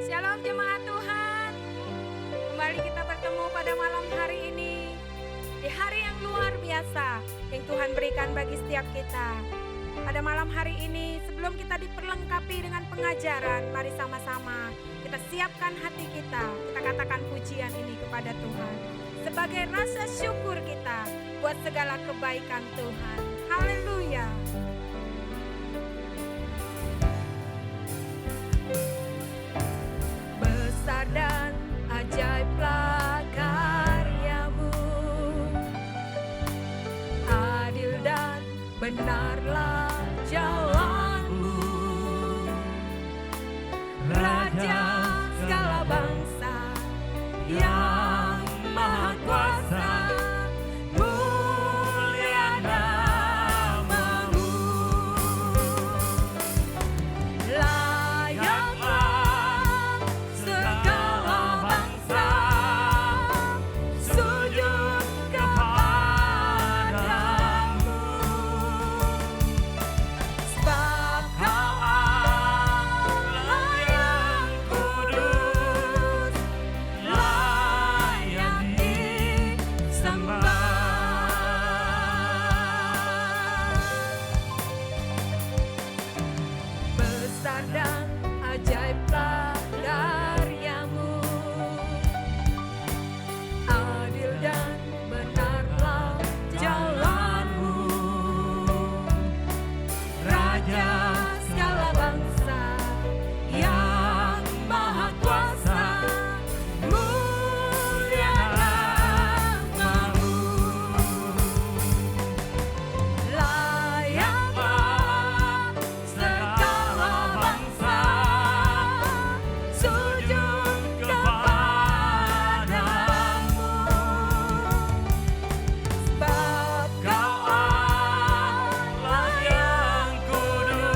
Shalom jemaat Tuhan. Kembali kita bertemu pada malam hari ini, di hari yang luar biasa yang Tuhan berikan bagi setiap kita. Pada malam hari ini, sebelum kita diperlengkapi dengan pengajaran, mari sama-sama kita siapkan hati kita. Kita katakan pujian ini kepada Tuhan sebagai rasa syukur kita buat segala kebaikan Tuhan. Haleluya. Besar dan ajaiblah karyamu, adil dan benarlah jalanmu, Raja segala bangsa yang maha kuasa, mulia namamu. Layaklah segala bangsa sujud kepadamu, sebab Kau Allah yang kudus, layak disembah. Besar dan ajaiblah karyamu, adil dan benarlah jalanmu, Raja segala bangsa yang maha kuasa, mulia namamu. Layaklah segala bangsa sujud kepadamu, sebab Kau Allah yang kudus,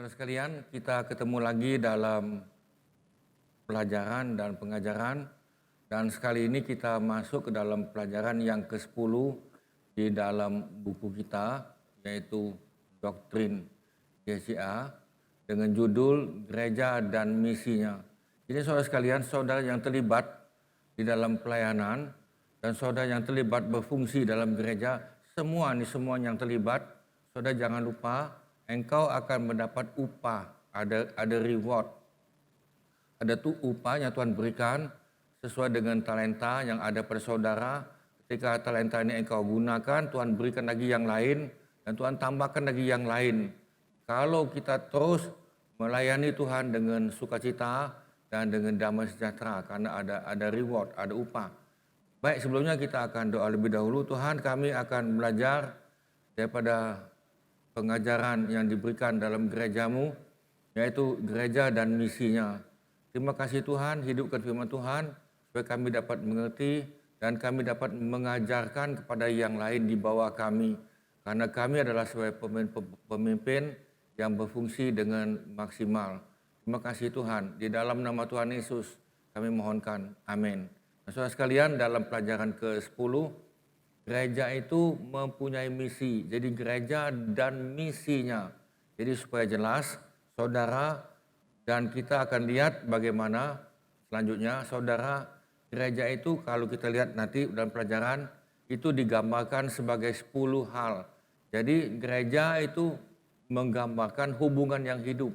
Saudara sekalian, kita ketemu lagi dalam pelajaran dan pengajaran, dan sekali ini kita masuk ke dalam pelajaran yang ke-10 di dalam buku kita, yaitu Doktrin GCA dengan judul Gereja dan Misinya. Jadi saudara sekalian, saudara yang terlibat di dalam pelayanan dan saudara yang terlibat berfungsi dalam gereja, semua yang terlibat, saudara jangan lupa engkau akan mendapat upah, ada reward. Ada tuh upah yang Tuhan berikan sesuai dengan talenta yang ada pada saudara. Ketika talenta ini engkau gunakan, Tuhan berikan lagi yang lain dan Tuhan tambahkan lagi yang lain. Kalau kita terus melayani Tuhan dengan sukacita dan dengan damai sejahtera, karena ada reward, ada upah. Baik, sebelumnya kita akan doa lebih dahulu. Tuhan, kami akan belajar daripada pengajaran yang diberikan dalam gerejamu, yaitu gereja dan misinya. Terima kasih Tuhan, hidupkan firman Tuhan, supaya kami dapat mengerti dan kami dapat mengajarkan kepada yang lain di bawah kami. Karena kami adalah sebagai pemimpin yang berfungsi dengan maksimal. Terima kasih Tuhan, di dalam nama Tuhan Yesus kami mohonkan, amin. Nah, saudara sekalian, dalam pelajaran ke-10, gereja itu mempunyai misi. Jadi gereja dan misinya. Jadi supaya jelas, saudara, dan kita akan lihat bagaimana selanjutnya, saudara, gereja itu kalau kita lihat nanti dalam pelajaran, itu digambarkan sebagai 10 hal. Jadi gereja itu menggambarkan hubungan yang hidup.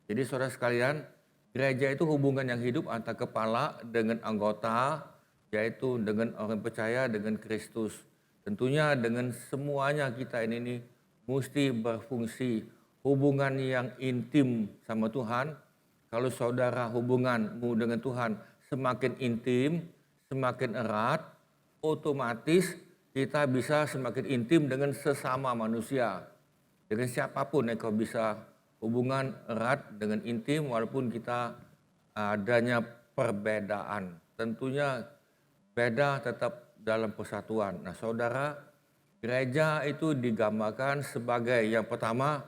Jadi saudara sekalian, gereja itu hubungan yang hidup antara kepala dengan anggota, yaitu dengan orang percaya, dengan Kristus. Tentunya dengan semuanya kita ini mesti berfungsi. Hubungan yang intim sama Tuhan. Kalau saudara hubunganmu dengan Tuhan semakin intim, semakin erat, otomatis kita bisa semakin intim dengan sesama manusia. Dengan siapapun engkau bisa hubungan erat dengan intim walaupun kita adanya perbedaan. Tentunya beda tetap dalam persatuan. Nah saudara, gereja itu digambarkan sebagai yang pertama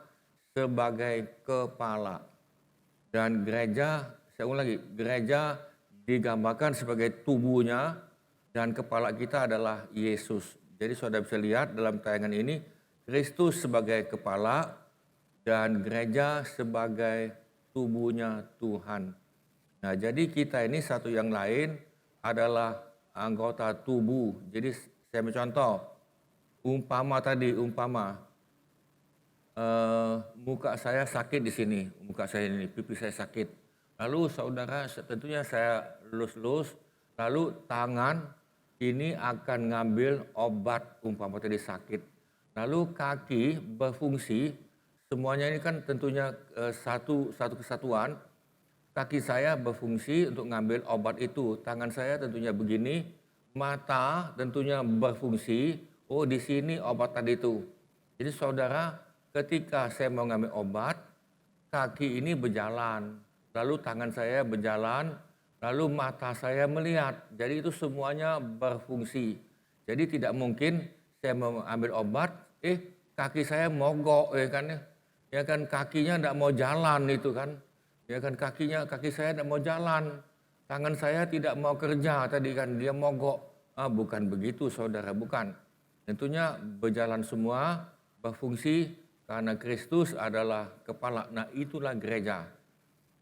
sebagai kepala. Dan gereja, saya ulang lagi, gereja digambarkan sebagai tubuhnya dan kepala kita adalah Yesus. Jadi saudara bisa lihat dalam tayangan ini, Kristus sebagai kepala dan gereja sebagai tubuhnya Tuhan. Nah, jadi kita ini satu yang lain adalah anggota tubuh. Jadi saya mencontoh, umpama muka saya sakit di sini, muka saya ini, pipi saya sakit. Lalu saudara, tentunya saya lus-lus, lalu tangan ini akan ngambil obat umpama tadi sakit. Lalu kaki berfungsi, semuanya ini kan tentunya satu kesatuan. Kaki saya berfungsi untuk ngambil obat itu. Tangan saya tentunya begini. Mata tentunya berfungsi. Oh, di sini obat tadi itu. Jadi saudara, ketika saya mau ngambil obat, kaki ini berjalan. Lalu tangan saya berjalan. Lalu mata saya melihat. Jadi itu semuanya berfungsi. Jadi tidak mungkin saya mau ambil obat, kaki saya mogok, ya kan kakinya tidak mau jalan itu kan. Ya kan kaki saya tidak mau jalan, tangan saya tidak mau kerja tadi kan, dia mogok. Bukan begitu saudara, bukan. Tentunya berjalan semua, berfungsi karena Kristus adalah kepala. Nah itulah gereja.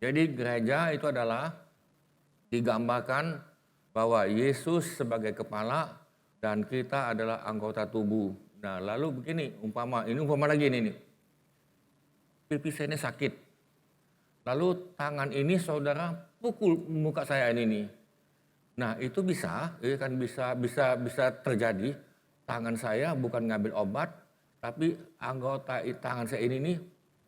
Jadi gereja itu adalah digambarkan bahwa Yesus sebagai kepala dan kita adalah anggota tubuh. Nah lalu begini, umpama lagi ini nih. Pipi saya ini sakit. Lalu tangan ini saudara pukul muka saya ini nih. Nah itu bisa terjadi. Tangan saya bukan ngambil obat, tapi anggota tangan saya ini nih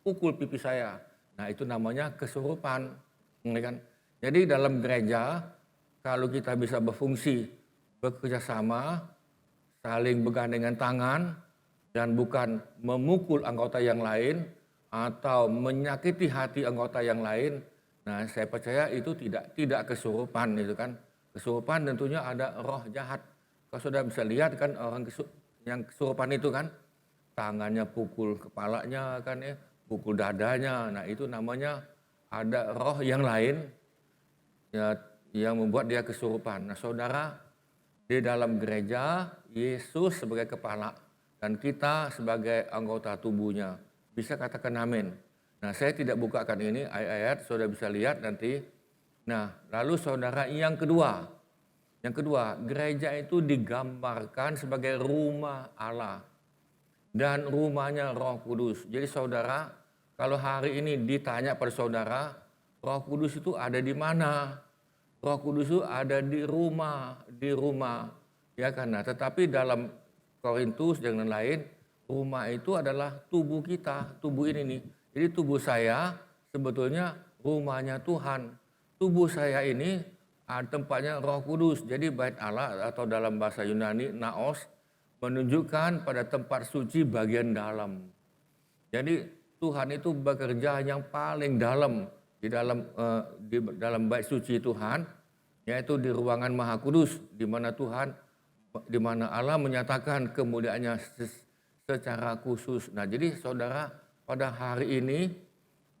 pukul pipi saya. Nah itu namanya kesurupan. Kan? Jadi dalam gereja kalau kita bisa berfungsi, bekerja sama, saling bergandengan tangan, dan bukan memukul anggota yang lain, atau menyakiti hati anggota yang lain, nah saya percaya itu tidak kesurupan itu kan. Kesurupan tentunya ada roh jahat. Kalau sudah bisa lihat kan orang yang kesurupan itu kan, tangannya pukul kepalanya kan ya, pukul dadanya. Nah itu namanya ada roh yang lain ya, yang membuat dia kesurupan. Nah saudara, di dalam gereja Yesus sebagai kepala dan kita sebagai anggota tubuhnya. Bisa katakan amin. Nah saya tidak bukakan ini ayat-ayat, saudara bisa lihat nanti. Nah lalu saudara yang kedua, gereja itu digambarkan sebagai rumah Allah dan rumahnya Roh Kudus. Jadi saudara, kalau hari ini ditanya pada saudara, Roh Kudus itu ada di mana? Roh Kudus itu ada di rumah, ya kan? Nah, tetapi dalam Korintus dan lain-lain, rumah itu adalah tubuh kita, tubuh ini nih. Jadi tubuh saya sebetulnya rumahnya Tuhan. Tubuh saya ini tempatnya Roh Kudus. Jadi bait Allah atau dalam bahasa Yunani naos menunjukkan pada tempat suci bagian dalam. Jadi Tuhan itu bekerja yang paling dalam di dalam bait suci Tuhan, yaitu di ruangan Maha Kudus, di mana Allah menyatakan kemuliaannya secara khusus. Nah, jadi saudara, pada hari ini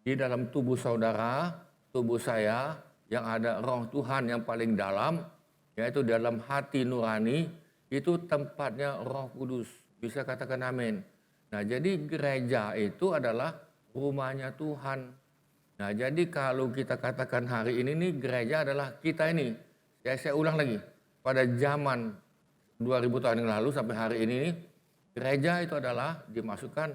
di dalam tubuh saudara, tubuh saya yang ada Roh Tuhan yang paling dalam, yaitu dalam hati nurani, itu tempatnya Roh Kudus. Bisa katakan amin. Nah, jadi gereja itu adalah rumahnya Tuhan. Nah, jadi kalau kita katakan hari ini nih gereja adalah kita ini. Saya ulang lagi. Pada zaman 2000 tahun yang lalu sampai hari ini nih, gereja itu adalah dimasukkan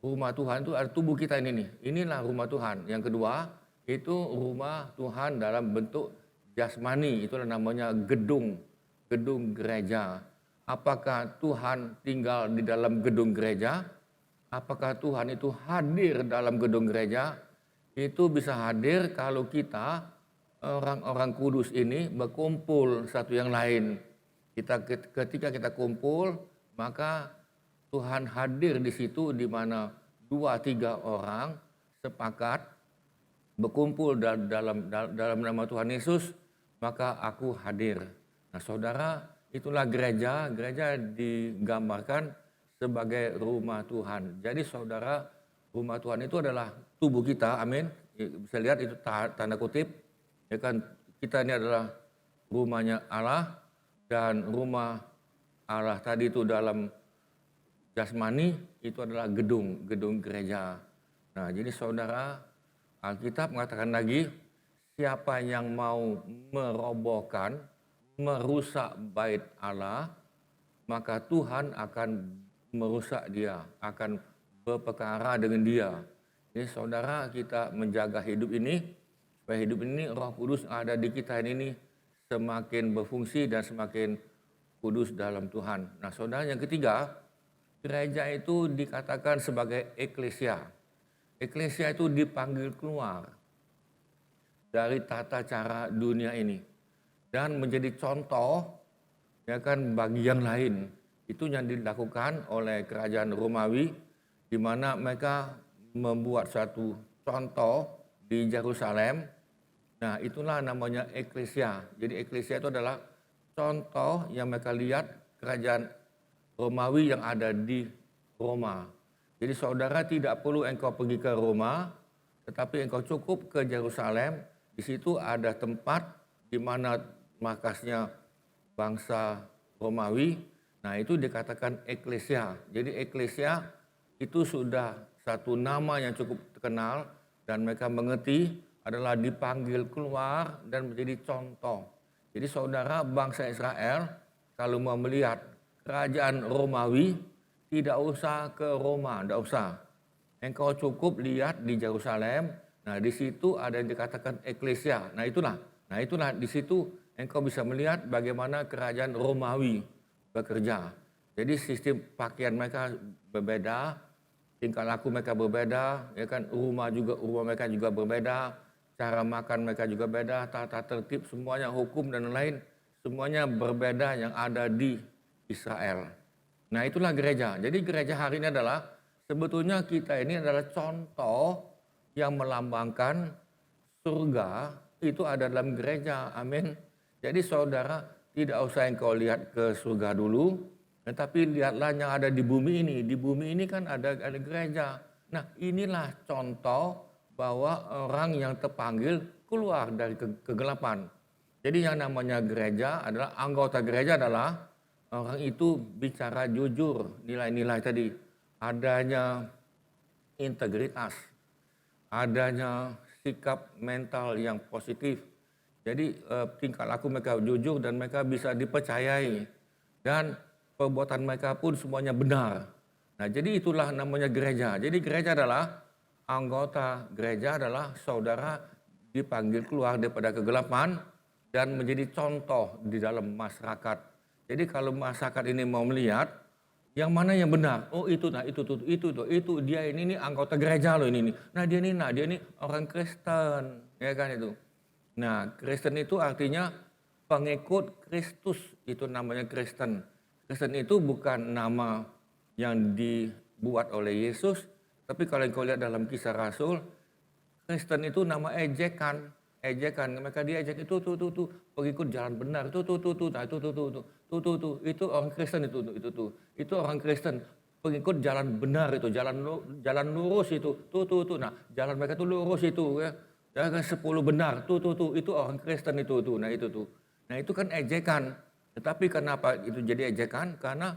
rumah Tuhan, itu ada tubuh kita ini nih. Inilah rumah Tuhan. Yang kedua, itu rumah Tuhan dalam bentuk jasmani. Itulah namanya gedung gereja. Apakah Tuhan tinggal di dalam gedung gereja? Apakah Tuhan itu hadir dalam gedung gereja? Itu bisa hadir kalau kita orang-orang kudus ini berkumpul satu yang lain. Ketika kita kumpul, maka Tuhan hadir di situ, di mana 2-3 orang sepakat berkumpul dalam nama Tuhan Yesus, maka aku hadir. Nah saudara, itulah gereja. Gereja digambarkan sebagai rumah Tuhan. Jadi saudara, rumah Tuhan itu adalah tubuh kita, amin. Bisa lihat itu tanda kutip, ya kan, kita ini adalah rumahnya Allah, dan rumah Allah tadi itu dalam jasmani itu adalah gedung gereja. Nah, jadi saudara, Alkitab mengatakan lagi, siapa yang mau merobohkan, merusak bait Allah, maka Tuhan akan merusak dia, akan berperkara dengan dia. Jadi saudara, kita menjaga hidup ini, supaya hidup ini Roh Kudus yang ada di kita ini semakin berfungsi dan semakin kudus dalam Tuhan. Nah saudara, yang ketiga, gereja itu dikatakan sebagai eklesia. Eklesia itu dipanggil keluar dari tata cara dunia ini dan menjadi contoh, ya kan, bagi yang lain. Itu yang dilakukan oleh kerajaan Romawi, di mana mereka membuat satu contoh di Yerusalem. Nah, itulah namanya eklesia. Jadi eklesia itu adalah contoh yang mereka lihat kerajaan Romawi yang ada di Roma. Jadi saudara, tidak perlu engkau pergi ke Roma, tetapi engkau cukup ke Yerusalem. Di situ ada tempat di mana markasnya bangsa Romawi. Nah, itu dikatakan eklesia. Jadi eklesia itu sudah satu nama yang cukup terkenal, dan mereka mengerti adalah dipanggil keluar dan menjadi contoh. Jadi saudara, bangsa Israel kalau mau melihat kerajaan Romawi, tidak usah ke Roma, tidak usah. Engkau cukup lihat di Yerusalem. Nah, di situ ada yang dikatakan eklesia. Nah, itulah di situ engkau bisa melihat bagaimana kerajaan Romawi bekerja. Jadi sistem pakaian mereka berbeda, tingkah laku mereka berbeda, ya kan, rumah mereka juga berbeda, cara makan mereka juga beda, tata tertib semuanya, hukum dan lain, semuanya berbeda yang ada di Israel. Nah, itulah gereja. Jadi gereja hari ini adalah, sebetulnya kita ini adalah contoh yang melambangkan surga, itu ada dalam gereja, amin. Jadi saudara, tidak usah engkau lihat ke surga dulu, tetapi lihatlah yang ada di bumi ini. Di bumi ini kan ada gereja. Nah, inilah contoh bahwa orang yang terpanggil keluar dari kegelapan. Jadi yang namanya gereja adalah anggota gereja adalah orang itu bicara jujur, nilai-nilai tadi, adanya integritas, adanya sikap mental yang positif. Jadi tingkah laku mereka jujur dan mereka bisa dipercayai dan perbuatan mereka pun semuanya benar. Nah, jadi itulah namanya gereja. Jadi gereja adalah anggota gereja adalah saudara dipanggil keluar daripada kegelapan dan menjadi contoh di dalam masyarakat. Jadi kalau masyarakat ini mau melihat yang mana yang benar? Oh itu, nah itu dia ini nih anggota gereja loh ini nih. Nah dia ini orang Kristen, ya kan itu. Nah Kristen itu artinya pengikut Kristus, itu namanya Kristen. Kristen itu bukan nama yang dibuat oleh Yesus, tapi kalau kau lihat dalam Kisah Rasul, Kristen itu nama ejekan, mereka diejek itu tuh pengikut jalan benar nah itu orang Kristen itu orang Kristen pengikut jalan benar itu jalan lurus itu nah jalan mereka tuh lurus itu ya jalan 10 benar itu orang Kristen itu nah itu kan ejekan, tetapi kenapa itu jadi ejekan? Karena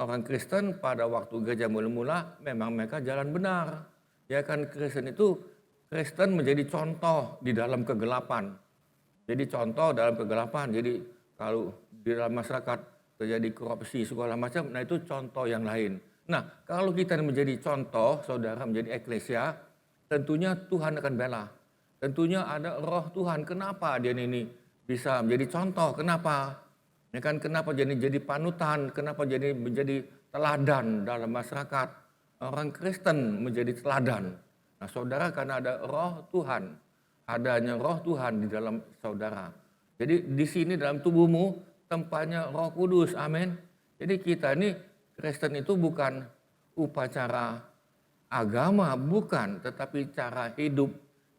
orang Kristen pada waktu gereja mula-mula memang mereka jalan benar, ya kan. Kristen menjadi contoh di dalam kegelapan. Jadi contoh dalam kegelapan. Jadi kalau di dalam masyarakat terjadi korupsi segala macam, nah itu contoh yang lain. Nah kalau kita menjadi contoh, saudara menjadi eklesia, tentunya Tuhan akan bela. Tentunya ada roh Tuhan. Kenapa dia ini bisa menjadi contoh? Kenapa? Ya kan, kenapa jadi panutan? Kenapa jadi menjadi teladan dalam masyarakat? Orang Kristen menjadi teladan. Nah saudara, karena ada roh Tuhan, adanya roh Tuhan di dalam saudara. Jadi di sini dalam tubuhmu tempatnya Roh Kudus, amin. Jadi kita ini Kristen itu bukan upacara agama, bukan, tetapi cara hidup,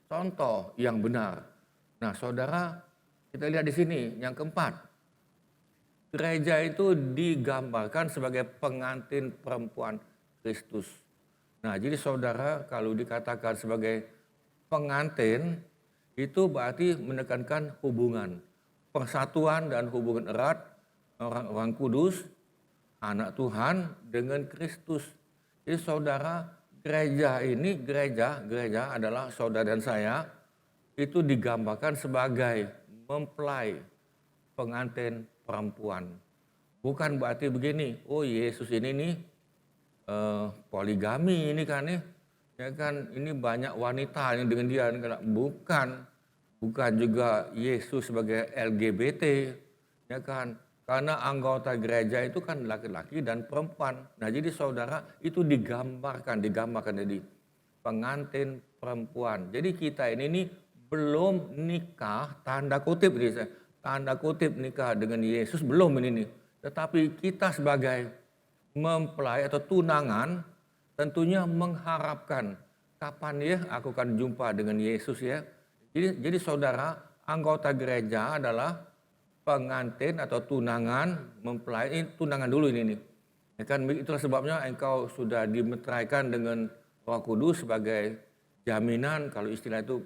contoh yang benar. Nah saudara, kita lihat di sini yang keempat. Gereja itu digambarkan sebagai pengantin perempuan Kristus. Nah, jadi saudara kalau dikatakan sebagai pengantin, itu berarti menekankan hubungan, persatuan dan hubungan erat orang-orang kudus, anak Tuhan dengan Kristus. Jadi saudara, gereja adalah saudara dan saya, itu digambarkan sebagai mempelai pengantin perempuan. Bukan berarti begini, oh Yesus ini nih poligami ini kan ya kan, ini banyak wanita yang dengan dia, bukan juga Yesus sebagai LGBT, ya kan, karena anggota gereja itu kan laki-laki dan perempuan. Nah jadi saudara itu digambarkan jadi pengantin perempuan. Jadi kita ini belum nikah, tanda kutip nikah dengan Yesus belum ini, tetapi kita sebagai mempelai atau tunangan tentunya mengharapkan kapan ya aku akan jumpa dengan Yesus ya. Jadi saudara, anggota gereja adalah pengantin atau tunangan mempelai. Ini tunangan dulu ini. Ya kan, itulah sebabnya engkau sudah dimeteraikan dengan Roh Kudus sebagai jaminan. Kalau istilah itu,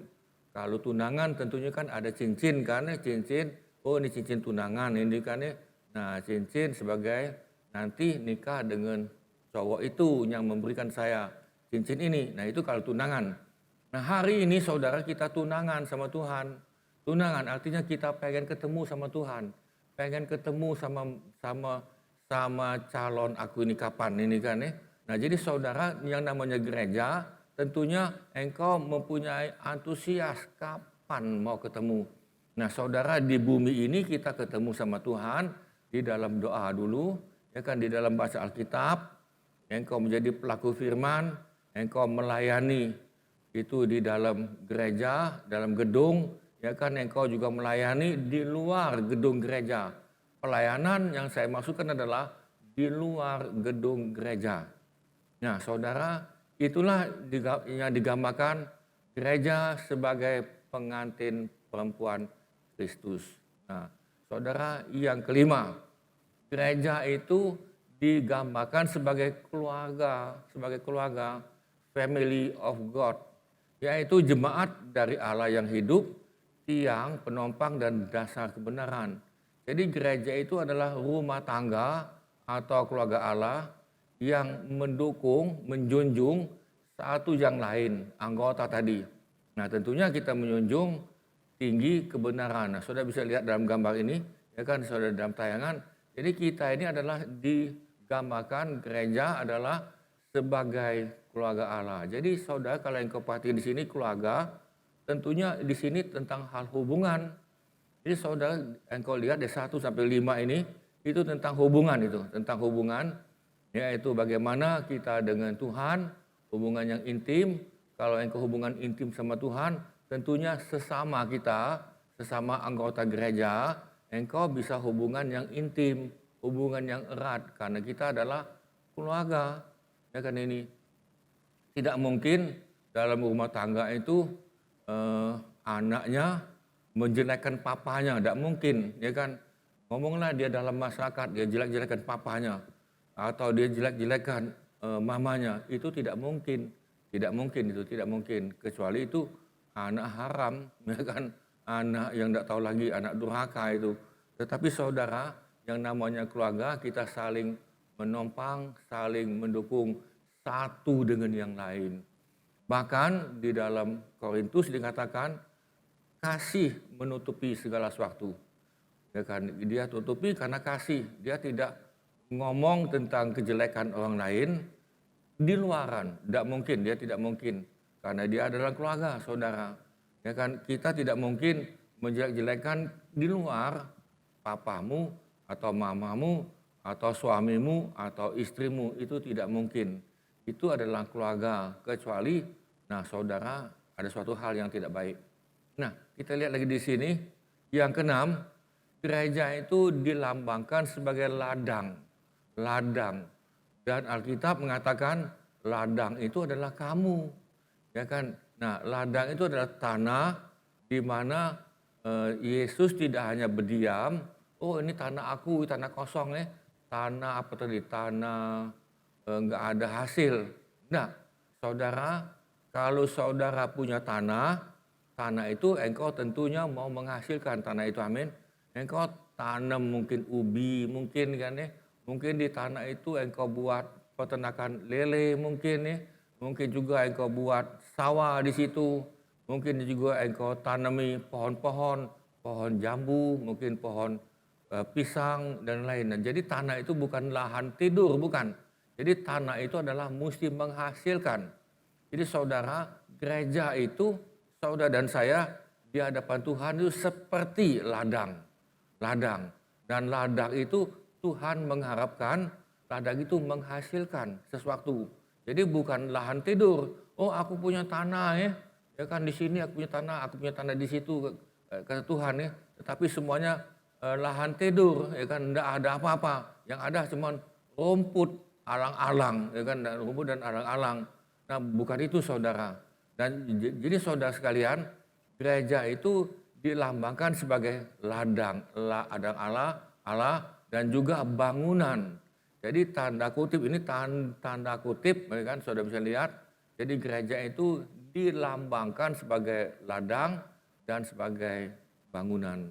kalau tunangan tentunya kan ada cincin kan ya, cincin. Oh ini cincin tunangan ini kan ya. Nah cincin sebagai nanti nikah dengan cowok itu yang memberikan saya cincin ini. Nah itu kalau tunangan. Nah hari ini saudara kita tunangan sama Tuhan. Tunangan artinya kita pengen ketemu sama Tuhan. Pengen ketemu sama calon aku ini kapan ini kan ya. Nah jadi saudara, yang namanya gereja tentunya engkau mempunyai antusias kapan mau ketemu. Nah saudara, di bumi ini kita ketemu sama Tuhan di dalam doa dulu. Ya kan, di dalam baca Alkitab, engkau menjadi pelaku firman, engkau melayani itu di dalam gereja, dalam gedung, ya kan, engkau juga melayani di luar gedung gereja. Pelayanan yang saya maksudkan adalah di luar gedung gereja. Nah saudara, itulah yang digambarkan gereja sebagai pengantin perempuan Kristus. Nah saudara, yang kelima, gereja itu digambarkan sebagai keluarga, family of God, yaitu jemaat dari Allah yang hidup, tiang, penopang, dan dasar kebenaran. Jadi gereja itu adalah rumah tangga atau keluarga Allah yang mendukung, menjunjung satu yang lain, anggota tadi. Nah tentunya kita menjunjung tinggi kebenaran. Nah saudara bisa lihat dalam gambar ini, ya kan saudara dalam tayangan. Jadi kita ini adalah digambarkan gereja adalah sebagai keluarga Allah. Jadi saudara kalau yang perhatikan di sini keluarga, tentunya di sini tentang hal hubungan. Jadi saudara engkau lihat dari 1 sampai 5 ini itu tentang hubungan yaitu bagaimana kita dengan Tuhan, hubungan yang intim. Kalau engkau hubungan intim sama Tuhan, tentunya sesama kita, sesama anggota gereja, engkau bisa hubungan yang intim, hubungan yang erat karena kita adalah keluarga. Ya kan ini tidak mungkin dalam rumah tangga itu anaknya menjelekkan papanya, tidak mungkin, ya kan? Ngomonglah dia dalam masyarakat, dia jelek-jelekan papanya, atau dia jelek-jelekan mamanya, itu tidak mungkin, tidak mungkin, kecuali itu anak haram, ya kan? Anak yang tidak tahu lagi, anak durhaka itu. Tetapi saudara, yang namanya keluarga, kita saling menopang, saling mendukung satu dengan yang lain. Bahkan di dalam Korintus dikatakan, kasih menutupi segala sesuatu. Ya kan? Dia tutupi karena kasih. Dia tidak ngomong tentang kejelekan orang lain di luaran. Dia tidak mungkin. Karena dia adalah keluarga, saudara. Ya kan? Kita tidak mungkin menjelek-jelekan di luar papamu atau mamamu atau suamimu atau istrimu. Itu tidak mungkin. Itu adalah keluarga. Kecuali, nah saudara, ada suatu hal yang tidak baik. Nah, kita lihat lagi di sini, yang keenam, gereja itu dilambangkan sebagai ladang. Dan Alkitab mengatakan ladang itu adalah kamu, ya kan? Nah, ladang itu adalah tanah di mana Yesus tidak hanya berdiam, oh ini tanah aku, tanah kosong tanah apa tadi, tanah enggak ada hasil. Nah, saudara, kalau saudara punya tanah itu engkau tentunya mau menghasilkan tanah itu, amin. Engkau tanam mungkin ubi, mungkin kan mungkin di tanah itu engkau buat peternakan lele mungkin mungkin juga engkau buat sawah di situ, mungkin juga engkau tanami pohon-pohon, pohon jambu, mungkin pohon pisang dan lain-lain. Jadi tanah itu bukan lahan tidur, bukan. Jadi tanah itu adalah mesti menghasilkan. Jadi saudara, gereja itu saudara dan saya di hadapan Tuhan itu seperti ladang. Dan ladang itu Tuhan mengharapkan ladang itu menghasilkan sesuatu. Jadi bukan lahan tidur. Oh aku punya tanah ya kan di sini aku punya tanah di situ kata Tuhan Tetapi semuanya lahan tidur, ya kan tidak ada apa-apa. Yang ada cuma rumput alang-alang, ya kan rumput dan alang-alang. Nah bukan itu saudara. Dan jadi saudara sekalian, gereja itu dilambangkan sebagai ladang Allah dan juga bangunan. Jadi tanda kutip ini tanda kutip, ya kan saudara bisa lihat. Jadi gereja itu dilambangkan sebagai ladang dan sebagai bangunan.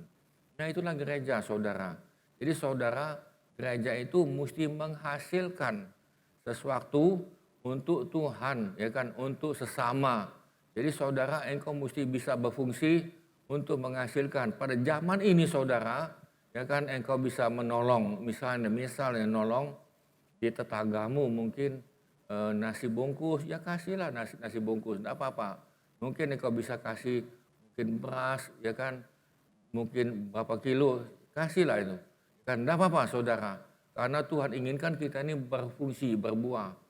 Nah itulah gereja saudara. Jadi saudara, gereja itu mesti menghasilkan sesuatu untuk Tuhan, ya kan, untuk sesama. Jadi saudara, engkau mesti bisa berfungsi untuk menghasilkan. Pada zaman ini saudara, ya kan, engkau bisa menolong, misalnya nolong di tetanggamu mungkin nasi bungkus, ya kasihlah nasi bungkus, tidak apa-apa. Mungkin engkau bisa kasih mungkin beras, ya kan, mungkin berapa kilo, kasihlah itu. Kan tidak apa-apa saudara, karena Tuhan inginkan kita ini berfungsi, berbuah.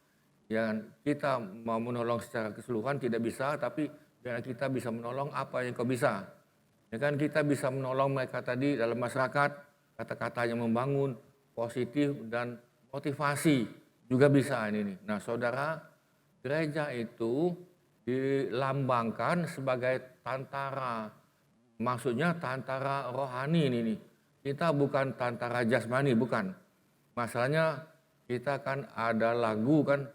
Ya, kita mau menolong secara keseluruhan tidak bisa, tapi biar kita bisa menolong apa yang kau bisa. Ya kan kita bisa menolong mereka tadi dalam masyarakat, kata-kata yang membangun, positif dan motivasi juga bisa ini. Nah saudara, gereja itu dilambangkan sebagai tantara, maksudnya tantara rohani ini. Kita bukan tantara jasmani, bukan. Masalahnya kita kan ada lagu kan,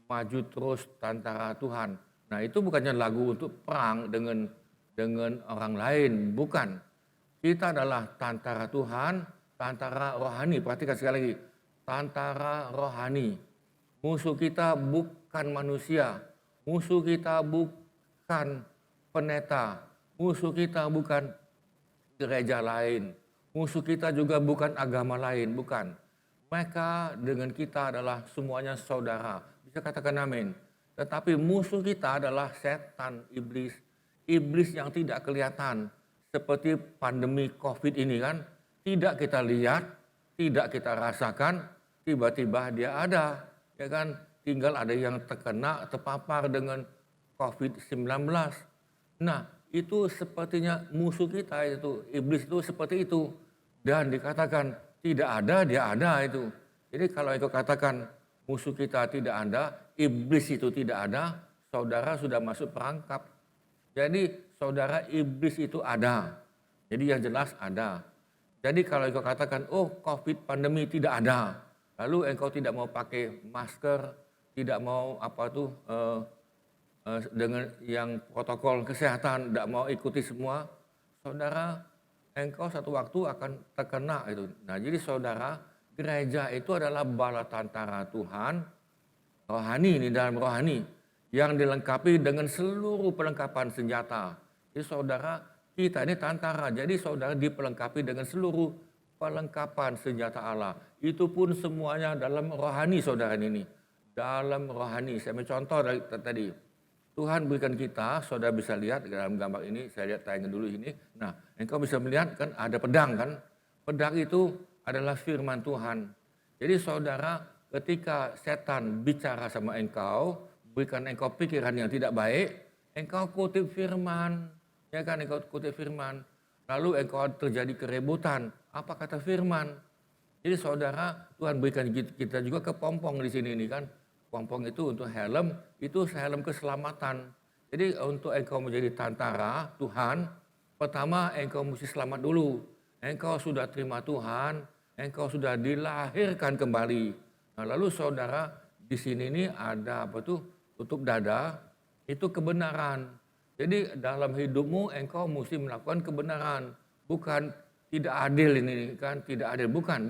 maju terus tentara Tuhan. Nah itu bukannya lagu untuk perang dengan orang lain, bukan. Kita adalah tentara Tuhan, tentara rohani. Perhatikan sekali lagi, tentara rohani. Musuh kita bukan manusia, musuh kita bukan pendeta, musuh kita bukan gereja lain, musuh kita juga bukan agama lain, bukan. Mereka dengan kita adalah semuanya saudara. Bisa katakan amin. Tetapi musuh kita adalah setan, iblis. Iblis yang tidak kelihatan. Seperti pandemi COVID ini kan. Tidak kita lihat, tidak kita rasakan, tiba-tiba dia ada. Ya kan, tinggal ada yang terkena, terpapar dengan COVID-19. Nah, itu sepertinya musuh kita itu, iblis itu seperti itu. Dan dikatakan tidak ada, dia ada itu. Jadi kalau engkau katakan musuh kita tidak ada, iblis itu tidak ada, saudara sudah masuk perangkap. Jadi saudara, iblis itu ada. Jadi yang jelas ada. Jadi kalau engkau katakan, oh COVID pandemi tidak ada, lalu engkau tidak mau pakai masker, tidak mau dengan yang protokol kesehatan, tidak mau ikuti semua, saudara, engkau satu waktu akan terkena itu. Nah jadi saudara, gereja itu adalah bala tentara Tuhan, rohani, ini dalam rohani, yang dilengkapi dengan seluruh perlengkapan senjata. Jadi saudara, kita ini tentara, jadi saudara diperlengkapi dengan seluruh perlengkapan senjata Allah. Itu pun semuanya dalam rohani saudara ini. Dalam rohani, saya mencontoh dari tadi. Tuhan berikan kita, saudara bisa lihat dalam gambar ini, saya lihat tayangan dulu ini. Nah, engkau bisa melihat kan ada pedang kan. Pedang itu adalah firman Tuhan. Jadi saudara, ketika setan bicara sama engkau, berikan engkau pikiran yang tidak baik, engkau kutip firman. Ya kan, engkau kutip firman. Lalu engkau terjadi keributan. Apa kata firman? Jadi saudara, Tuhan berikan kita juga kepompong di sini ini kan. Pompong itu untuk helm, itu helm keselamatan. Jadi untuk engkau menjadi tentara Tuhan, pertama engkau mesti selamat dulu. Engkau sudah terima Tuhan, engkau sudah dilahirkan kembali. Nah, lalu saudara, di sini ini ada apa tuh? Tutup dada, itu kebenaran. Jadi dalam hidupmu engkau mesti melakukan kebenaran. Bukan tidak adil ini kan, tidak adil. Bukan.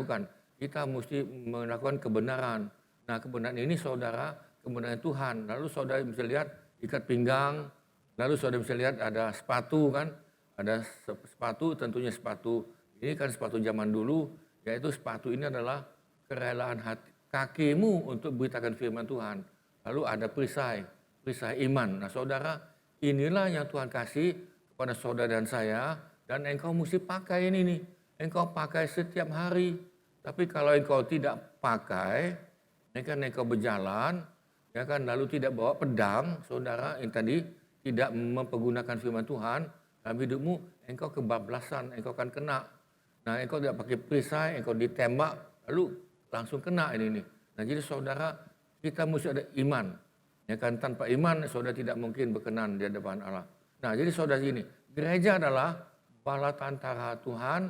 Kita mesti melakukan kebenaran. Nah kebenaran ini saudara, kebenaran Tuhan. Lalu saudara bisa lihat ikat pinggang, lalu saudara bisa lihat ada sepatu kan, ada sepatu, tentunya sepatu ini kan sepatu zaman dulu, yaitu sepatu ini adalah kerelaan hati, kakimu untuk beritakan firman Tuhan. Lalu ada perisai iman. Nah saudara, inilah yang Tuhan kasih kepada saudara dan saya, dan engkau mesti pakai ini nih. Engkau pakai setiap hari. Tapi kalau engkau tidak pakai, ya kan engkau berjalan, ya kan lalu tidak bawa pedang, saudara yang tadi tidak mempergunakan firman Tuhan dalam hidupmu, engkau kebablasan, engkau akan kena. Nah engkau tidak pakai perisai, engkau ditembak, lalu langsung kena ini. Nah jadi saudara, kita mesti ada iman, ya kan tanpa iman saudara tidak mungkin berkenan di hadapan Allah. Nah jadi saudara ini, gereja adalah bala tentara Tuhan,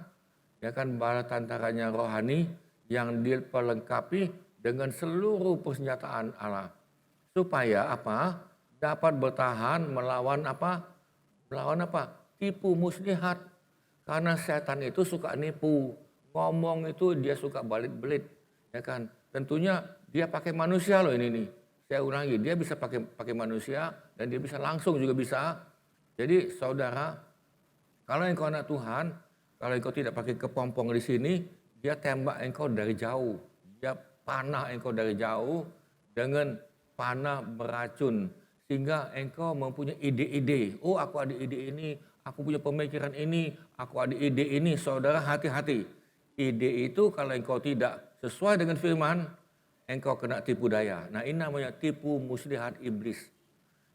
ya kan bala tentaranya rohani yang diperlengkapi dengan seluruh persenjataan Allah. Supaya apa? Dapat bertahan melawan apa? Melawan apa? Tipu muslihat. Karena setan itu suka nipu. Ngomong itu dia suka belit-belit. Ya kan? Tentunya dia pakai manusia loh ini nih. Saya ulangi, dia bisa pakai manusia dan dia bisa langsung juga bisa. Jadi saudara, kalau engkau anak Tuhan, kalau engkau tidak pakai kepompong di sini, dia tembak engkau dari jauh. Dia panah engkau dari jauh dengan panah beracun. Sehingga engkau mempunyai ide-ide. Oh aku ada ide ini, aku punya pemikiran ini, aku ada ide ini. Saudara hati-hati. Ide itu kalau engkau tidak sesuai dengan firman, engkau kena tipu daya. Nah ini namanya tipu muslihat iblis.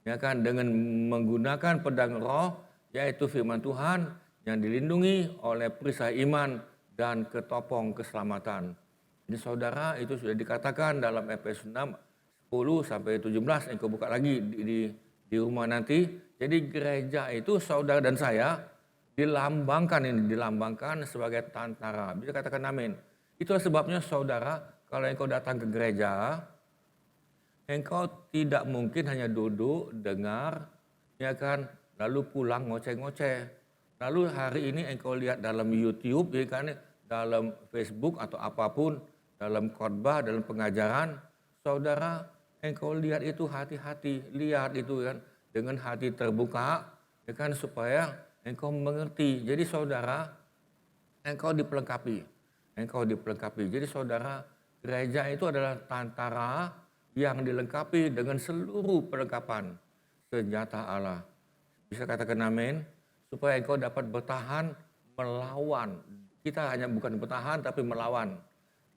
Ya kan, dengan menggunakan pedang roh, yaitu firman Tuhan yang dilindungi oleh perisai iman dan ketopong keselamatan. Ini saudara, itu sudah dikatakan dalam Efesus 6, 10 sampai 17, engkau buka lagi di rumah nanti. Jadi gereja itu saudara dan saya dilambangkan sebagai tentara. Bisa katakan amin. Itulah sebabnya saudara, kalau engkau datang ke gereja, engkau tidak mungkin hanya duduk, dengar, ya kan, lalu pulang ngoceh-ngoceh. Lalu hari ini engkau lihat dalam YouTube, ya kan, dalam Facebook atau apapun, dalam khotbah, dalam pengajaran, saudara, engkau lihat itu hati-hati, lihat itu kan, dengan hati terbuka, ya kan, supaya engkau mengerti. Jadi saudara, engkau dipelengkapi. Engkau dipelengkapi. Jadi saudara, gereja itu adalah tentara yang dilengkapi dengan seluruh perlengkapan senjata Allah. Bisa katakan amin? Supaya engkau dapat bertahan melawan. Kita hanya bukan bertahan tapi melawan.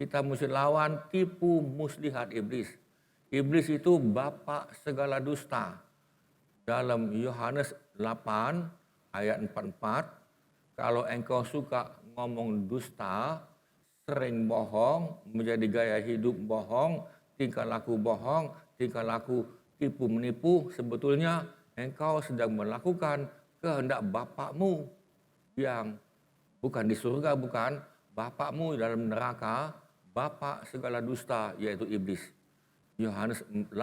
Kita mesti lawan tipu muslihat iblis. Iblis itu bapa segala dusta. Dalam Yohanes 8 ayat 44, kalau engkau suka ngomong dusta, sering bohong, menjadi gaya hidup bohong, tingkah laku bohong, tingkah laku tipu menipu, sebetulnya engkau sedang melakukan kehendak Bapakmu yang bukan di surga, bukan, Bapakmu dalam neraka, Bapak segala dusta, yaitu iblis. Yohanes 8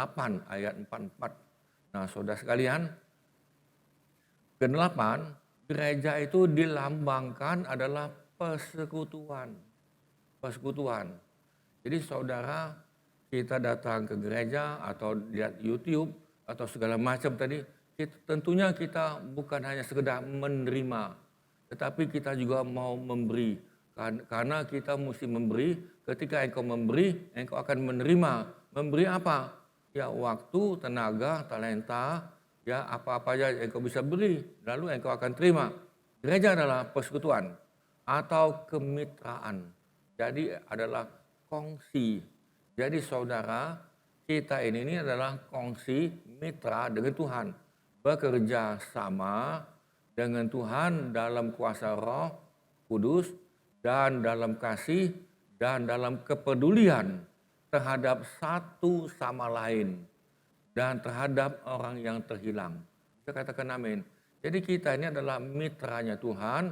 ayat 44. Nah, saudara sekalian, ke-8, gereja itu dilambangkan adalah persekutuan. Persekutuan. Jadi saudara, kita datang ke gereja atau lihat YouTube atau segala macam tadi, tentunya kita bukan hanya sekedar menerima, tetapi kita juga mau memberi. Karena kita mesti memberi, ketika engkau memberi, engkau akan menerima. Memberi apa? Ya waktu, tenaga, talenta, ya apa-apa aja engkau bisa beri, lalu engkau akan terima. Gereja adalah persekutuan atau kemitraan. Jadi adalah kongsi. Jadi saudara, kita ini adalah kongsi mitra dengan Tuhan. Bekerja sama dengan Tuhan dalam kuasa Roh Kudus dan dalam kasih dan dalam kepedulian terhadap satu sama lain dan terhadap orang yang terhilang. Saya katakan amin. Jadi kita ini adalah mitranya Tuhan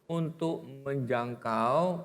untuk menjangkau,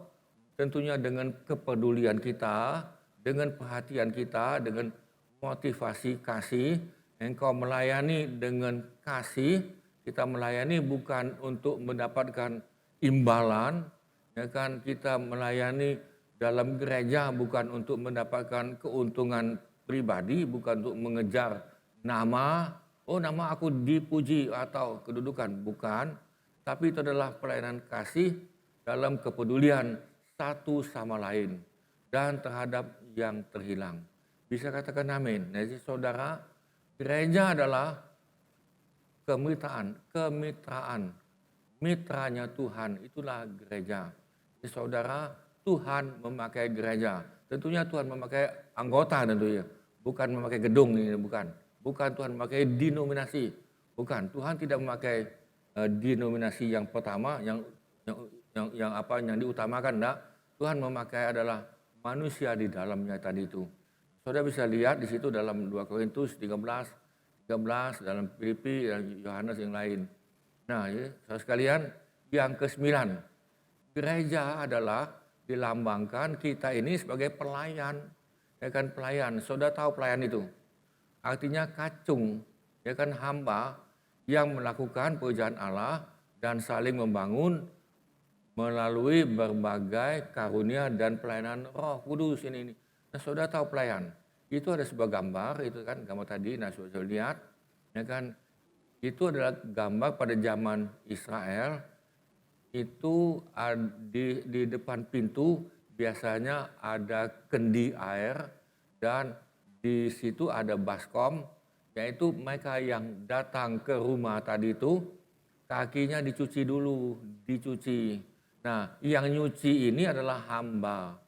tentunya dengan kepedulian kita, dengan perhatian kita, dengan motivasi kasih. Engkau melayani dengan kasih, kita melayani bukan untuk mendapatkan imbalan, ya kan, kita melayani dalam gereja bukan untuk mendapatkan keuntungan pribadi, bukan untuk mengejar nama, oh nama aku dipuji atau kedudukan, bukan. Tapi itu adalah pelayanan kasih dalam kepedulian satu sama lain dan terhadap yang terhilang. Bisa katakan amin. Jadi saudara, gereja adalah kemitraan. Mitranya Tuhan, itulah gereja. Jadi saudara, Tuhan memakai gereja. Tentunya Tuhan memakai anggota tentunya. Bukan memakai gedung ini, bukan. Bukan Tuhan memakai denominasi. Bukan, Tuhan tidak memakai denominasi yang pertama, yang diutamakan, enggak. Tuhan memakai adalah manusia di dalamnya tadi itu. Saudara bisa lihat di situ dalam 2 Korintus 13, dalam Filipi dan Yohanes yang lain. Nah, ya, saudara sekalian, yang ke-9, gereja adalah dilambangkan kita ini sebagai pelayan, ya kan, pelayan. Saudara tahu pelayan itu artinya kacung, ya kan, hamba yang melakukan pekerjaan Allah dan saling membangun melalui berbagai karunia dan pelayanan Roh Kudus ini. Nah, saudara tahu pelayan itu ada sebuah gambar, itu kan gambar tadi. Nah, saudara lihat, ya kan, itu adalah gambar pada zaman Israel. Itu di depan pintu biasanya ada kendi air dan di situ ada baskom, yaitu mereka yang datang ke rumah tadi itu kakinya dicuci dulu, dicuci. Nah, yang nyuci ini adalah hamba.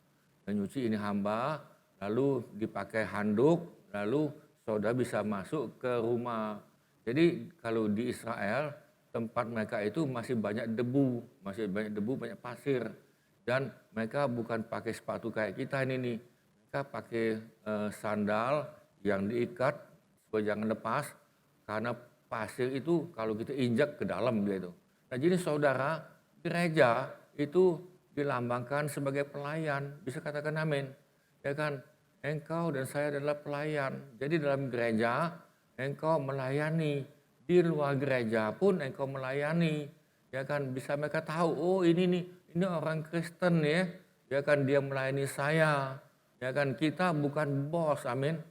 Yang nyuci ini hamba, lalu dipakai handuk, lalu saudara bisa masuk ke rumah. Jadi kalau di Israel tempat mereka itu masih banyak debu, banyak pasir. Dan mereka bukan pakai sepatu kayak kita ini nih. Mereka pakai sandal yang diikat supaya jangan lepas. Karena pasir itu kalau kita injak ke dalam dia itu. Nah, jadi saudara, gereja itu dilambangkan sebagai pelayan. Bisa katakan amin. Ya kan? engkau dan saya adalah pelayan. Jadi dalam gereja engkau melayani, di luar gereja pun engkau melayani. Ya kan, bisa mereka tahu, oh ini nih, ini orang Kristen ya. Ya kan, dia melayani saya. Ya kan, kita bukan bos, amin.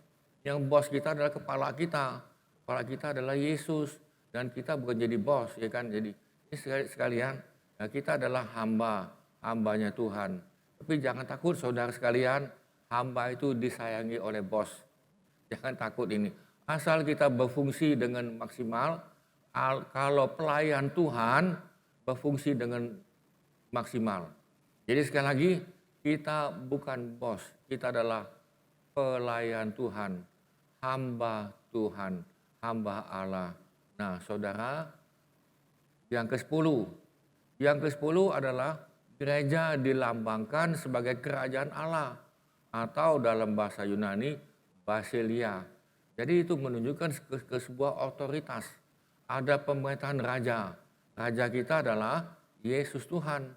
Yang bos kita adalah kepala kita. Kepala kita adalah Yesus dan kita bukan jadi bos, ya kan. Jadi ini sekalian, ya, kita adalah hambanya Tuhan. Tapi jangan takut saudara sekalian, hamba itu disayangi oleh bos. Jangan takut ini. Asal kita berfungsi dengan maksimal, kalau pelayan Tuhan berfungsi dengan maksimal. Jadi sekali lagi, kita bukan bos, kita adalah pelayan Tuhan, hamba Tuhan, hamba Allah. Nah saudara, yang ke-10. Yang ke-10 adalah gereja dilambangkan sebagai kerajaan Allah atau dalam bahasa Yunani basilia. Jadi itu menunjukkan ke sebuah otoritas. Ada pemerintahan raja. Raja kita adalah Yesus Tuhan.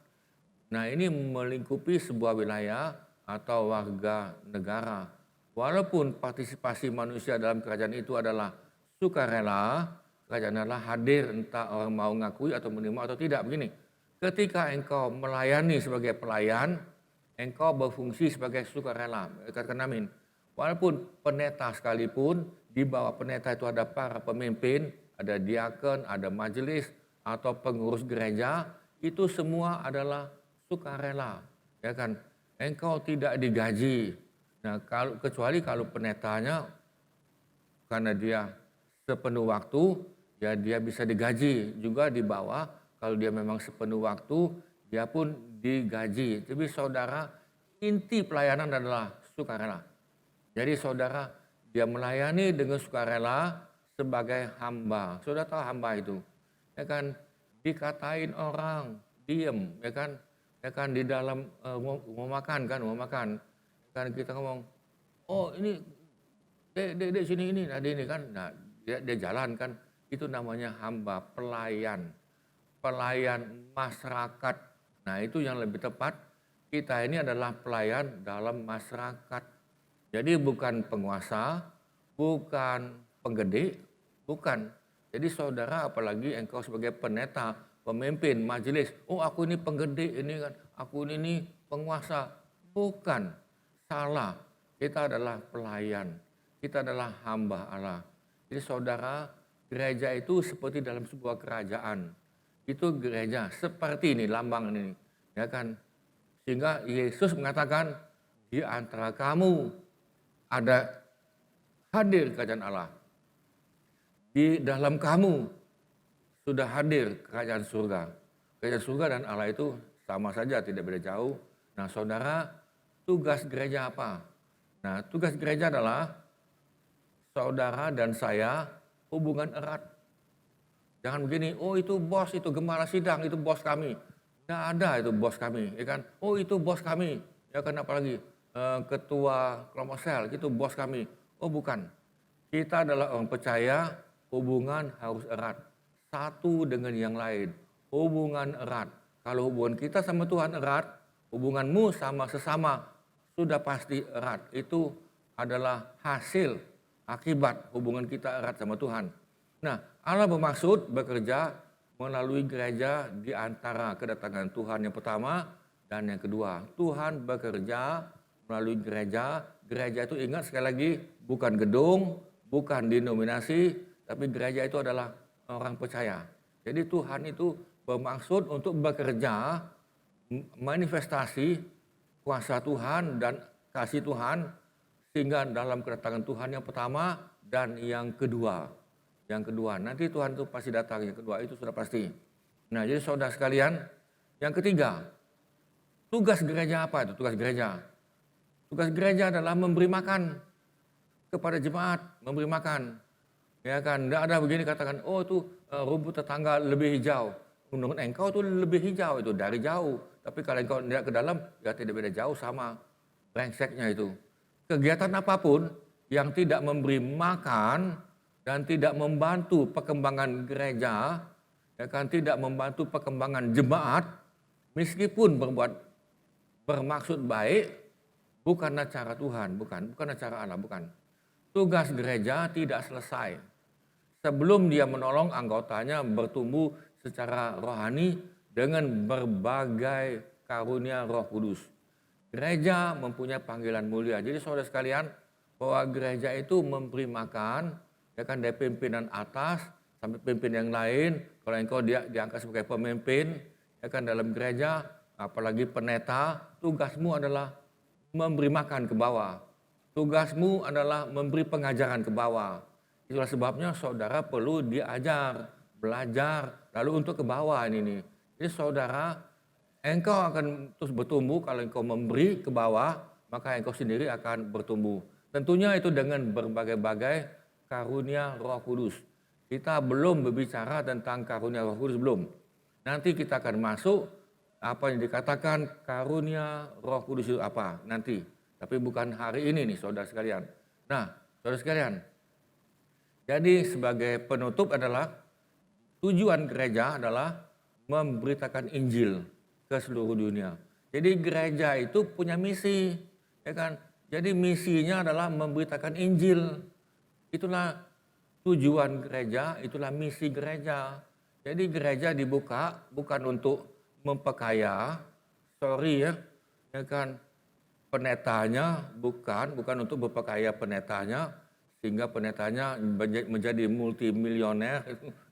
Nah ini melingkupi sebuah wilayah atau warga negara. Walaupun partisipasi manusia dalam kerajaan itu adalah sukarela, kerajaan adalah hadir entah orang mau ngakui atau menerima atau tidak. Begini, ketika engkau melayani sebagai pelayan, engkau berfungsi sebagai sukarela. Katakan amin. Walaupun pendeta sekalipun, di bawah pendeta itu ada para pemimpin, ada diakon, ada majelis, atau pengurus gereja, itu semua adalah sukarela. Ya kan? Engkau tidak digaji. Nah, kecuali kalau pendetanya karena dia sepenuh waktu, ya dia bisa digaji. Juga di bawah, kalau dia memang sepenuh waktu, dia pun digaji. Tapi saudara, inti pelayanan adalah sukarela. Jadi saudara, dia melayani dengan sukarela sebagai hamba. Saudara tahu hamba itu, ya kan, dikatain orang, diem, ya kan di dalam mau makan, kan kita ngomong, oh ini dek sini ini, ada ini kan, nah dia jalan kan, itu namanya hamba, pelayan masyarakat. Nah itu yang lebih tepat, kita ini adalah pelayan dalam masyarakat. Jadi bukan penguasa, bukan penggede, bukan. Jadi saudara, apalagi engkau sebagai pendeta, pemimpin, majelis, oh aku ini penggede ini kan, aku ini penguasa. Bukan, salah. Kita adalah pelayan, kita adalah hamba Allah. Jadi saudara, gereja itu seperti dalam sebuah kerajaan. Itu gereja seperti ini, lambang ini, ya kan. Sehingga Yesus mengatakan, di antara kamu ada hadir kerajaan Allah. Di dalam kamu sudah hadir kerajaan surga. Kerajaan surga dan Allah itu sama saja, tidak beda jauh. Nah saudara, tugas gereja apa? Nah tugas gereja adalah saudara dan saya hubungan erat. Jangan begini, oh itu bos, itu gembala sidang, itu bos kami. Tidak ada itu bos kami, ya kan? Oh itu bos kami, ya kan, apalagi ketua kelompok sel, itu bos kami. Oh bukan, kita adalah orang percaya, hubungan harus erat. Satu dengan yang lain, hubungan erat. Kalau hubungan kita sama Tuhan erat, hubunganmu sama sesama sudah pasti erat. Itu adalah hasil, akibat hubungan kita erat sama Tuhan. Nah, Allah bermaksud bekerja melalui gereja di antara kedatangan Tuhan yang pertama dan yang kedua. Tuhan bekerja melalui gereja. Gereja itu ingat sekali lagi, bukan gedung, bukan denominasi, tapi gereja itu adalah orang percaya. Jadi Tuhan itu bermaksud untuk bekerja, manifestasi kuasa Tuhan dan kasih Tuhan, sehingga dalam kedatangan Tuhan yang pertama dan yang kedua. Yang kedua, nanti Tuhan itu pasti datang, yang kedua itu sudah pasti. Nah jadi saudara sekalian, yang ketiga, tugas gereja apa itu? Tugas gereja. Tugas gereja adalah memberi makan kepada jemaat, memberi makan. Ya kan, tidak ada begini katakan, oh itu rumput tetangga lebih hijau. Menurut engkau itu lebih hijau, itu dari jauh. Tapi kalau engkau tidak ke dalam, ya tidak beda jauh sama brengseknya itu. Kegiatan apapun yang tidak memberi makan dan tidak membantu perkembangan gereja, ya kan, tidak membantu perkembangan jemaat, meskipun bermaksud baik, bukanlah cara Tuhan, bukanlah cara Allah, bukan. Tugas gereja tidak selesai sebelum dia menolong anggotanya bertumbuh secara rohani dengan berbagai karunia Roh Kudus. Gereja mempunyai panggilan mulia. Jadi saudara sekalian, bahwa gereja itu memberi makan, ya kan, dari pimpinan atas sampai pimpinan yang lain. Kalau engkau diangkat sebagai pemimpin, ya kan, dalam gereja, apalagi pendeta, tugasmu adalah memberi makan ke bawah. Tugasmu adalah memberi pengajaran ke bawah. Itulah sebabnya saudara perlu diajar, belajar, lalu untuk ke bawah ini nih. Jadi saudara, engkau akan terus bertumbuh kalau engkau memberi ke bawah, maka engkau sendiri akan bertumbuh. Tentunya itu dengan berbagai-bagai karunia Roh Kudus. Kita belum berbicara tentang karunia Roh Kudus, belum. Nanti kita akan masuk apa yang dikatakan karunia Roh Kudus itu apa nanti. Tapi bukan hari ini nih saudara sekalian. Nah, saudara sekalian, jadi sebagai penutup adalah tujuan gereja adalah memberitakan Injil ke seluruh dunia. Jadi gereja itu punya misi, ya kan? Jadi misinya adalah memberitakan Injil. Itulah tujuan gereja, itulah misi gereja. Jadi gereja dibuka bukan untuk memperkaya, sorry ya kan? Pendetanya bukan untuk memperkaya pendetanya sehingga pendetanya menjadi multimilioner,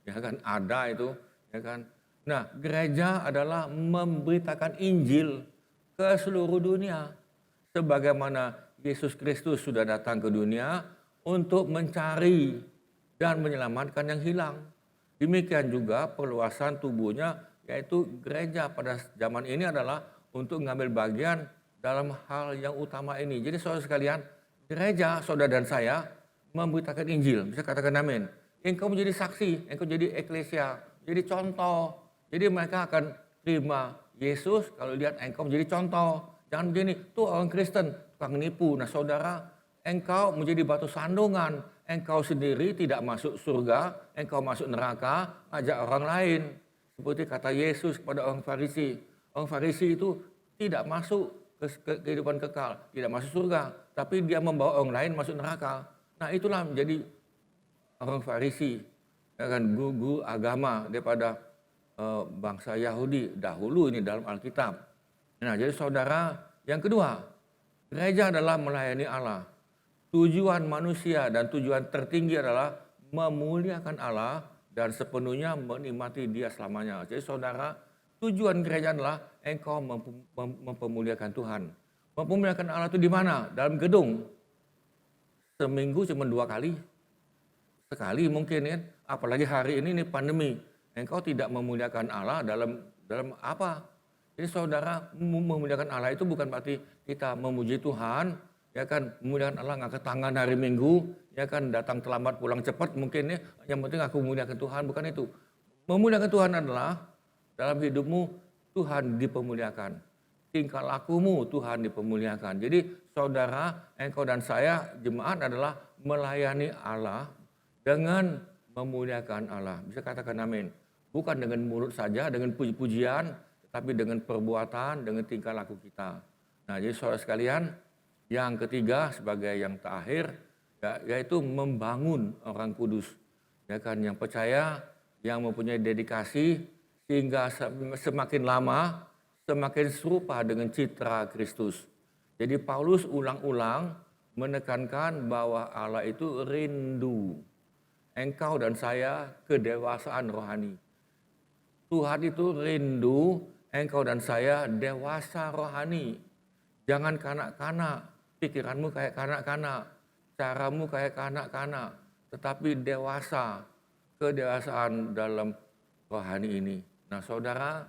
ya kan, ada itu, ya kan. Nah, gereja adalah memberitakan Injil ke seluruh dunia sebagaimana Yesus Kristus sudah datang ke dunia untuk mencari dan menyelamatkan yang hilang. Demikian juga perluasan tubuhnya, yaitu gereja pada zaman ini adalah untuk mengambil bagian dalam hal yang utama ini. Jadi saudara sekalian, gereja, saudara dan saya memberitakan Injil. Bisa katakan amin. Engkau menjadi saksi, engkau jadi eklesia, jadi contoh. Jadi mereka akan terima Yesus kalau lihat engkau menjadi contoh. Jangan begini, tuh orang Kristen, tukang nipu. Nah saudara, engkau menjadi batu sandungan. Engkau sendiri tidak masuk surga, engkau masuk neraka, ajak orang lain. Seperti kata Yesus kepada orang Farisi. Orang Farisi itu tidak masuk ke kehidupan kekal, tidak masuk surga, tapi dia membawa orang lain masuk neraka. Nah itulah menjadi orang Farisi, ya kan, guru agama daripada bangsa Yahudi dahulu ini dalam Alkitab. Nah jadi saudara, yang kedua, gereja adalah melayani Allah. Tujuan manusia dan tujuan tertinggi adalah memuliakan Allah dan sepenuhnya menikmati Dia selamanya. Jadi saudara, tujuan gereja adalah engkau mempermuliakan Tuhan. Mempermuliakan Allah itu di mana? Dalam gedung. Seminggu cuma 2 kali. Sekali mungkin ya. Apalagi hari ini nih pandemi. Engkau tidak memuliakan Allah dalam apa? Jadi saudara, memuliakan Allah itu bukan berarti kita memuji Tuhan, ya kan, memuliakan Allah ngangkat tangan hari Minggu, ya kan, datang terlambat pulang cepat mungkin ya. Yang penting aku memuliakan Tuhan, bukan itu. Memuliakan Tuhan adalah dalam hidupmu Tuhan dipermuliakan. Tingkah lakumu Tuhan dipermuliakan. Jadi saudara, engkau dan saya jemaat adalah melayani Allah dengan memuliakan Allah. Bisa katakan amin. Bukan dengan mulut saja, dengan puji-pujian, tetapi dengan perbuatan, dengan tingkah laku kita. Nah jadi saudara sekalian, yang ketiga sebagai yang terakhir, yaitu membangun orang kudus. Ya kan, yang percaya, yang mempunyai dedikasi, sehingga semakin lama semakin serupa dengan citra Kristus. Jadi Paulus ulang-ulang menekankan bahwa Allah itu rindu engkau dan saya kedewasaan rohani. Tuhan itu rindu engkau dan saya dewasa rohani. Jangan kanak-kanak, pikiranmu kayak kanak-kanak, caramu kayak kanak-kanak, tetapi dewasa, kedewasaan dalam rohani ini. Nah saudara,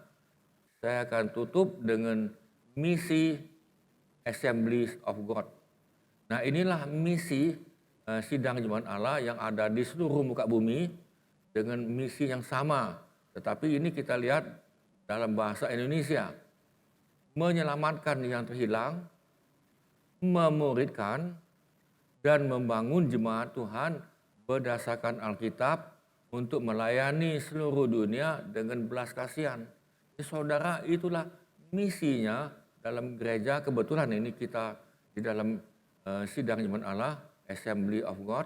saya akan tutup dengan misi Assemblies of God. Nah inilah misi sidang jemaat Allah yang ada di seluruh muka bumi dengan misi yang sama. Tetapi ini kita lihat dalam bahasa Indonesia. Menyelamatkan yang terhilang, memuridkan, dan membangun jemaat Tuhan berdasarkan Alkitab untuk melayani seluruh dunia dengan belas kasihan. Saudara, itulah misinya dalam gereja. Kebetulan ini kita di dalam sidang iman Allah, Assembly of God.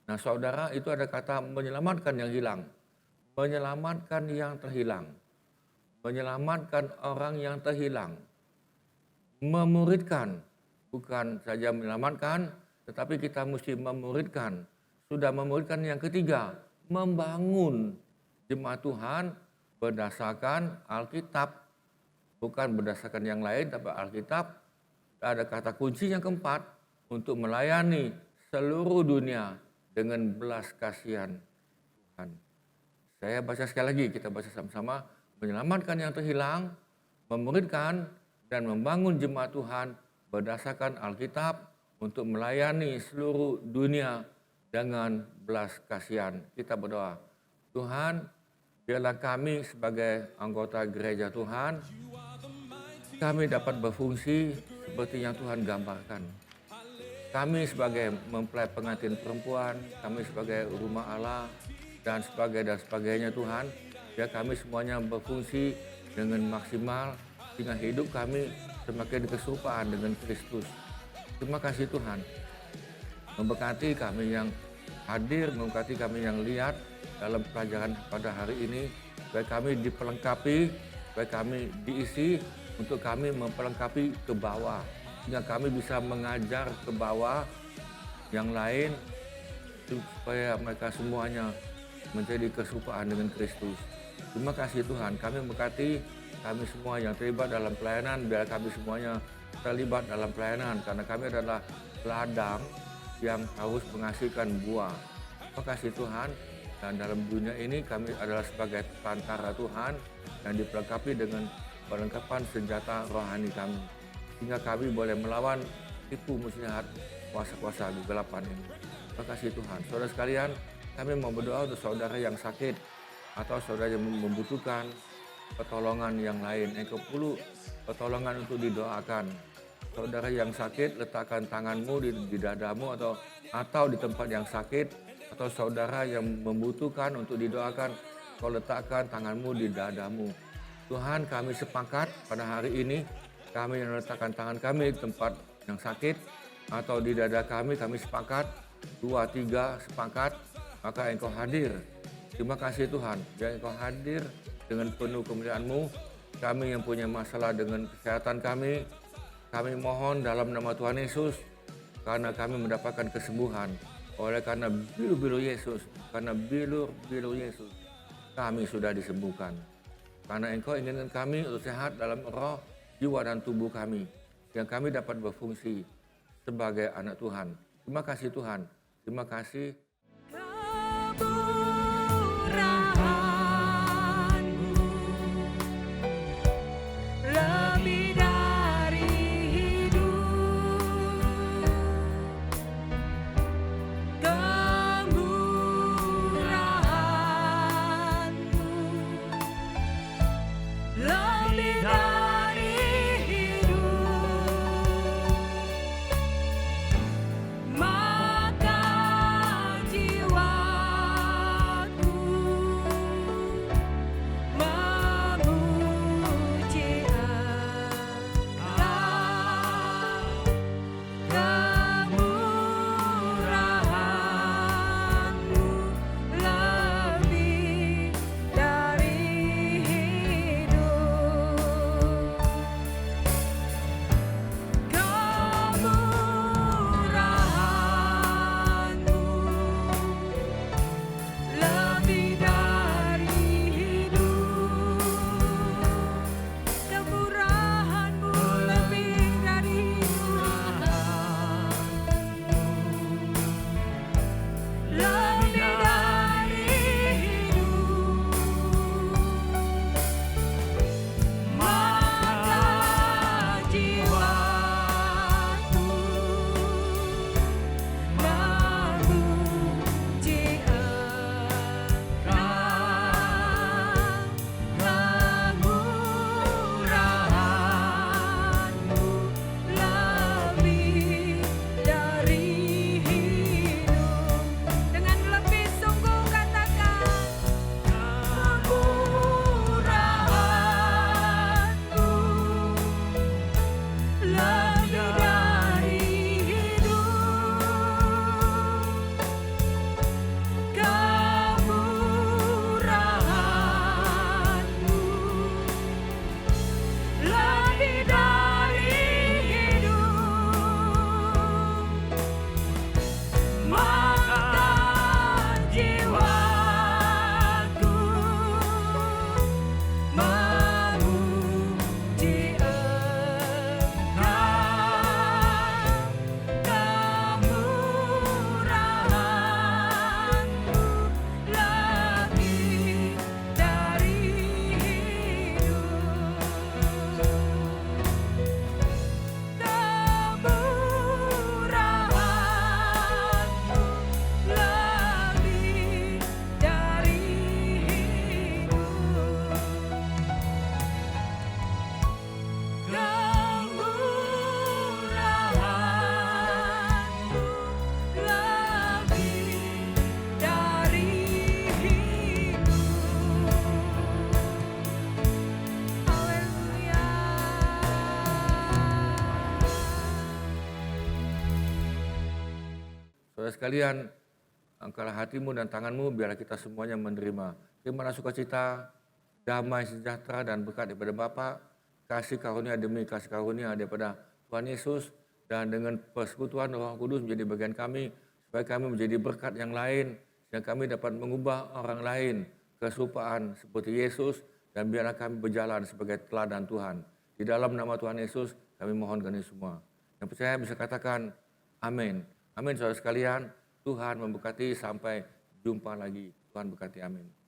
Nah saudara, itu ada kata menyelamatkan yang hilang, menyelamatkan yang terhilang, menyelamatkan orang yang terhilang, memuridkan, bukan saja menyelamatkan, tetapi kita mesti memuridkan. Sudah memuridkan yang ketiga, membangun jemaat Tuhan berdasarkan Alkitab, bukan berdasarkan yang lain, tapi Alkitab. Ada kata kunci yang keempat, untuk melayani seluruh dunia dengan belas kasihan Tuhan. Saya baca sekali lagi, kita baca sama-sama. Menyelamatkan yang terhilang, memuridkan, dan membangun jemaat Tuhan berdasarkan Alkitab untuk melayani seluruh dunia dengan belas kasihan. Kita berdoa, Tuhan, biarlah kami sebagai anggota gereja Tuhan, kami dapat berfungsi seperti yang Tuhan gambarkan. Kami sebagai mempelai pengantin perempuan, kami sebagai rumah Allah, dan sebagainya Tuhan, biar kami semuanya berfungsi dengan maksimal, sehingga hidup kami semakin keserupaan dengan Kristus. Terima kasih Tuhan, memberkati kami yang hadir, memberkati kami yang lihat dalam pelajaran pada hari ini, supaya kami dipelengkapi, supaya kami diisi, untuk kami memperlengkapi ke bawah, sehingga kami bisa mengajar ke bawah yang lain, supaya mereka semuanya menjadi keserupaan dengan Kristus. Terima kasih Tuhan, kami memberkati kami semua yang terlibat dalam pelayanan, biar kami semuanya terlibat dalam pelayanan, karena kami adalah ladang yang harus menghasilkan buah. Terima kasih Tuhan, dan dalam dunia ini kami adalah sebagai perantara Tuhan yang dipelengkapi dengan perlengkapan senjata rohani kami, sehingga kami boleh melawan tipu muslihat kuasa-kuasa kegelapan ini. Terima kasih Tuhan. Saudara sekalian, kami mau berdoa untuk saudara yang sakit atau saudara yang membutuhkan pertolongan yang lain. Engkau perlu pertolongan untuk didoakan. Saudara yang sakit, letakkan tanganmu di dadamu atau di tempat yang sakit, atau saudara yang membutuhkan untuk didoakan, kau letakkan tanganmu di dadamu. Tuhan, kami sepakat pada hari ini, kami yang meletakkan tangan kami di tempat yang sakit atau di dada kami sepakat, 2, 3 sepakat, maka Engkau hadir. Terima kasih Tuhan, biar Engkau hadir dengan penuh kemuliaan-Mu. Kami yang punya masalah dengan kesehatan kami mohon dalam nama Tuhan Yesus, karena kami mendapatkan kesembuhan oleh karena bilu-bilu Yesus, karena bilu-bilu Yesus, kami sudah disembuhkan. Karena Engkau inginkan kami untuk sehat dalam roh, jiwa, dan tubuh kami, yang kami dapat berfungsi sebagai anak Tuhan. Terima kasih Tuhan, terima kasih. Saudara sekalian, angkatlah hatimu dan tanganmu, biarlah kita semuanya menerima keimanan sukacita, damai sejahtera dan berkat daripada Bapa, kasih karunia demi kasih karunia daripada Tuhan Yesus, dan dengan persekutuan Roh Kudus menjadi bagian kami, supaya kami menjadi berkat yang lain, dan kami dapat mengubah orang lain keserupaan seperti Yesus, dan biarlah kami berjalan sebagai teladan Tuhan. Di dalam nama Tuhan Yesus, kami mohonkan ini semua. Yang percaya bisa katakan amin. Amin saudara sekalian, Tuhan memberkati, sampai jumpa lagi. Tuhan berkati, amin.